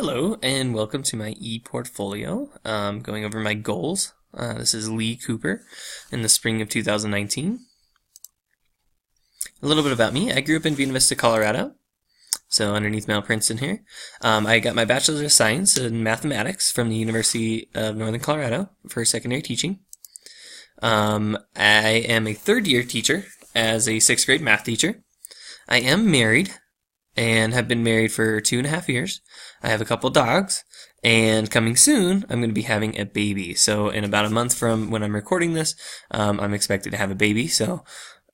Hello and welcome to my ePortfolio. Going over my goals. This is Lee Cooper in the spring of 2019. A little bit about me. I grew up in Buena Vista, Colorado, so underneath Mount Princeton here. I got my Bachelor's of Science in Mathematics from the University of Northern Colorado for secondary teaching. I am a third-year teacher as a sixth grade math teacher. I am married and have been married for 2.5 years. I have a couple dogs, and coming soon, I'm going to be having a baby. So in about a month from when I'm recording this, I'm expected to have a baby, so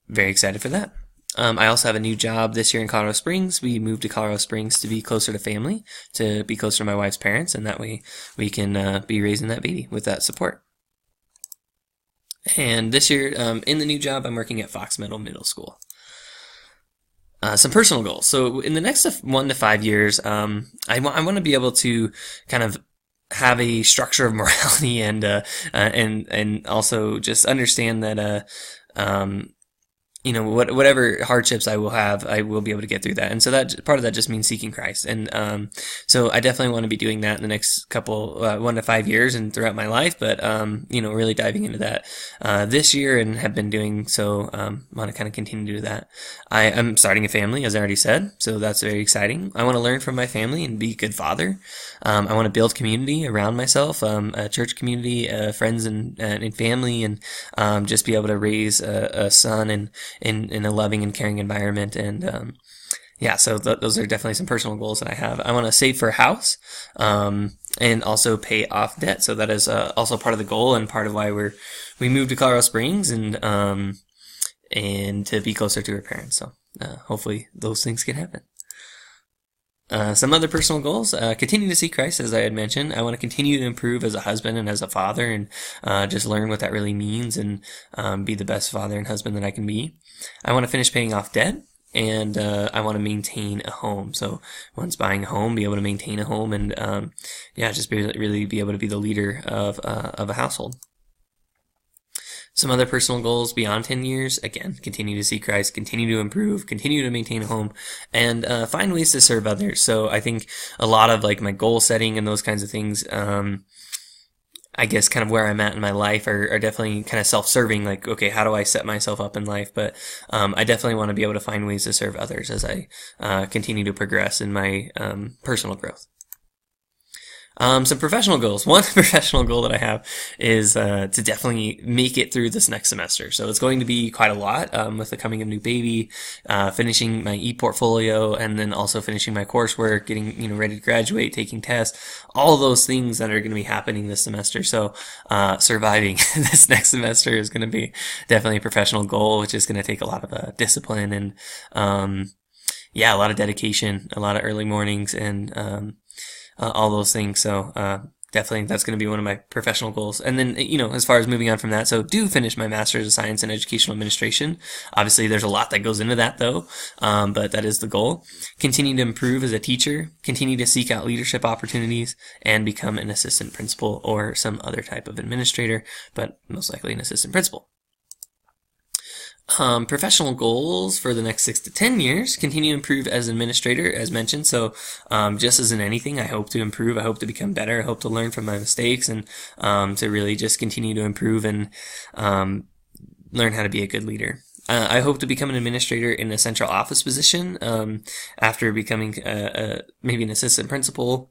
very excited for that. I also have a new job this year in Colorado Springs. We moved to Colorado Springs to be closer to family, to be closer to my wife's parents, and that way we can be raising that baby with that support. And this year, in the new job, I'm working at Fox Meadow Middle School. Some personal goals. So in the next 1 to 5 years, I want to be able to kind of have a structure of morality and also just understand that whatever hardships I will have, I will be able to get through that. And so that part of that just means seeking Christ. And so I definitely want to be doing that in the next couple 1 to 5 years and throughout my life. But really diving into that this year and have been doing so. Want to kind of continue to do that. I am starting a family, as I already said, so that's very exciting. I want to learn from my family and be a good father. I want to build community around myself, a church community, friends and family, and just be able to raise a son in a loving and caring environment. And so those are definitely some personal goals that I have. I want to save for a house and also pay off debt. So that is also part of the goal and part of why we moved to Colorado Springs and to be closer to our parents. So hopefully those things can happen. Some other personal goals, continue to see Christ, as I had mentioned. I want to continue to improve as a husband and as a father and just learn what that really means and be the best father and husband that I can be. I want to finish paying off debt, and I want to maintain a home. So once buying a home, be able to maintain a home and just really be able to be the leader of a household. Some other personal goals beyond 10 years, again, continue to see Christ, continue to improve, continue to maintain a home, and find ways to serve others. So I think a lot of like my goal setting and those kinds of things, I guess kind of where I'm at in my life are definitely kind of self-serving, like, okay, how do I set myself up in life? But I definitely want to be able to find ways to serve others as I continue to progress in my personal growth. Some professional goals. One professional goal that I have is to definitely make it through this next semester. So it's going to be quite a lot with the coming of new baby, finishing my ePortfolio, and then also finishing my coursework, getting ready to graduate, taking tests, all those things that are going to be happening this semester. So surviving this next semester is going to be definitely a professional goal, which is going to take a lot of discipline and a lot of dedication, a lot of early mornings, and all those things. So definitely that's going to be one of my professional goals. And then, as far as moving on from that, so do finish my Master's of Science in Educational Administration. Obviously, there's a lot that goes into that, though, but that is the goal. Continue to improve as a teacher, continue to seek out leadership opportunities, and become an assistant principal or some other type of administrator, but most likely an assistant principal. Professional goals for the next 6 to 10 years, continue to improve as an administrator, as mentioned. So, just as in anything, I hope to improve. I hope to become better. I hope to learn from my mistakes and, to really just continue to improve and, learn how to be a good leader. I hope to become an administrator in a central office position, after becoming, maybe an assistant principal.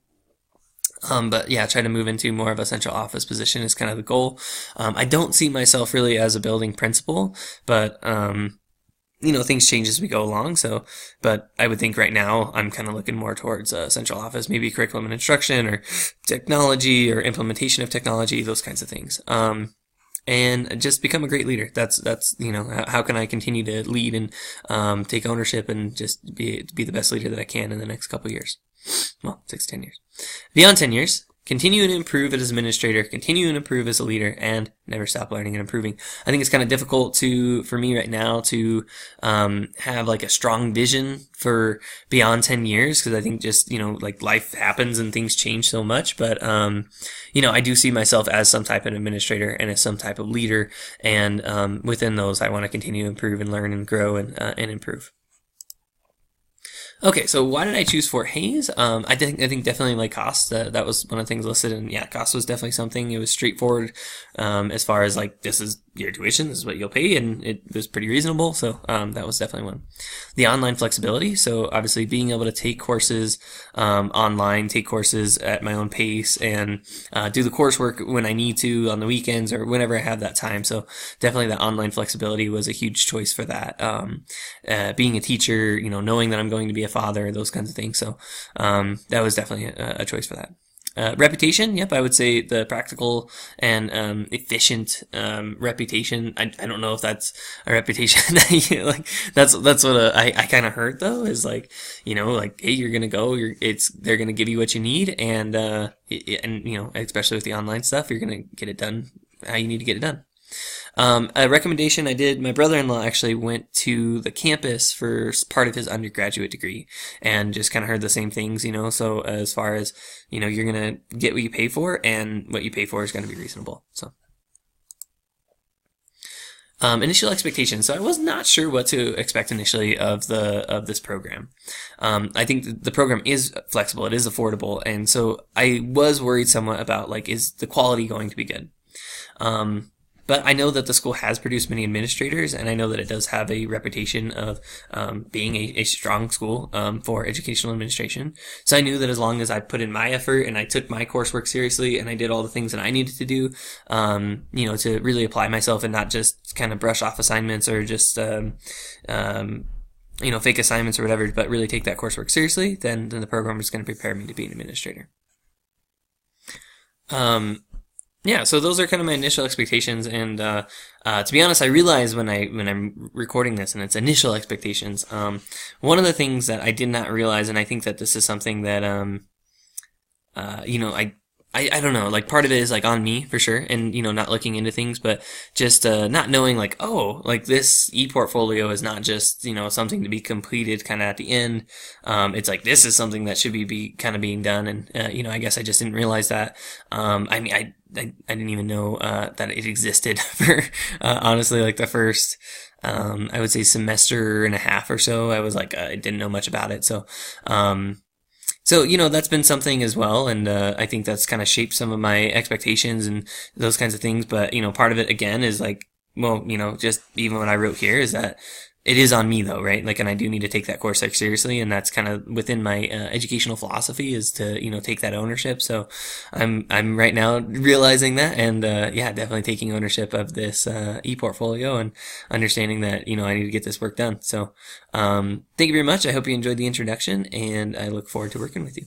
Try to move into more of a central office position is kind of the goal. I don't see myself really as a building principal, but, things change as we go along. So, but I would think right now I'm kind of looking more towards a central office, maybe curriculum and instruction or technology or implementation of technology, those kinds of things. And just become a great leader. That's how can I continue to lead and take ownership and just be the best leader that I can in the next couple of years. Well, 6 to 10 years. Beyond 10 years, continue to improve as administrator, continue to improve as a leader, and never stop learning and improving. I think it's kind of difficult for me right now to have like a strong vision for beyond 10 years because I think just, like life happens and things change so much. But, I do see myself as some type of administrator and as some type of leader. And within those, I want to continue to improve and learn and grow and improve. Okay, so why did I choose Fort Hayes? I think definitely like cost. That was one of the things listed, and yeah, cost was definitely something. It was straightforward, as far as like this is your tuition, this is what you'll pay, and it was pretty reasonable. So that was definitely one. The online flexibility. So obviously being able to take courses online, take courses at my own pace, and do the coursework when I need to on the weekends or whenever I have that time. So definitely that online flexibility was a huge choice for that. Being a teacher, knowing that I'm going to be a father, those kinds of things. So that was definitely a choice for that. Reputation, yep, I would say the practical and efficient reputation. I don't know if that's a reputation that like that's what I kind of heard though is like like hey, you're gonna go, they're gonna give you what you need, and especially with the online stuff, you're gonna get it done how you need to get it done. A recommendation I did, my brother-in-law actually went to the campus for part of his undergraduate degree and just kind of heard the same things, so as far as, you're going to get what you pay for, and what you pay for is going to be reasonable. So, initial expectations. So I was not sure what to expect initially of this program. I think the program is flexible. It is affordable. And so I was worried somewhat about like, is the quality going to be good? But I know that the school has produced many administrators, and I know that it does have a reputation of being a strong school for educational administration. So I knew that as long as I put in my effort and I took my coursework seriously and I did all the things that I needed to do, to really apply myself and not just kind of brush off assignments or just fake assignments or whatever, but really take that coursework seriously, then the program is going to prepare me to be an administrator. Yeah, so those are kind of my initial expectations, and to be honest, I realize when I'm recording this and it's initial expectations, one of the things that I did not realize, and I think that this is something that I don't know, like part of it is like on me for sure, and not looking into things, but just not knowing like, oh, like this ePortfolio is not just something to be completed kind of at the end. It's like this is something that should be kind of being done, and I guess I just didn't realize that. I mean, I didn't even know that it existed for honestly like the first I would say semester and a half or so. I was like I didn't know much about it, so that's been something as well, and I think that's kind of shaped some of my expectations and those kinds of things. But part of it again is like, well, just even what I wrote here is that it is on me though, right? Like, and I do need to take that course like seriously, and that's kind of within my educational philosophy is to take that ownership. So I'm right now realizing that, and yeah, definitely taking ownership of this ePortfolio and understanding that I need to get this work done. So thank you very much. I hope you enjoyed the introduction, and I look forward to working with you.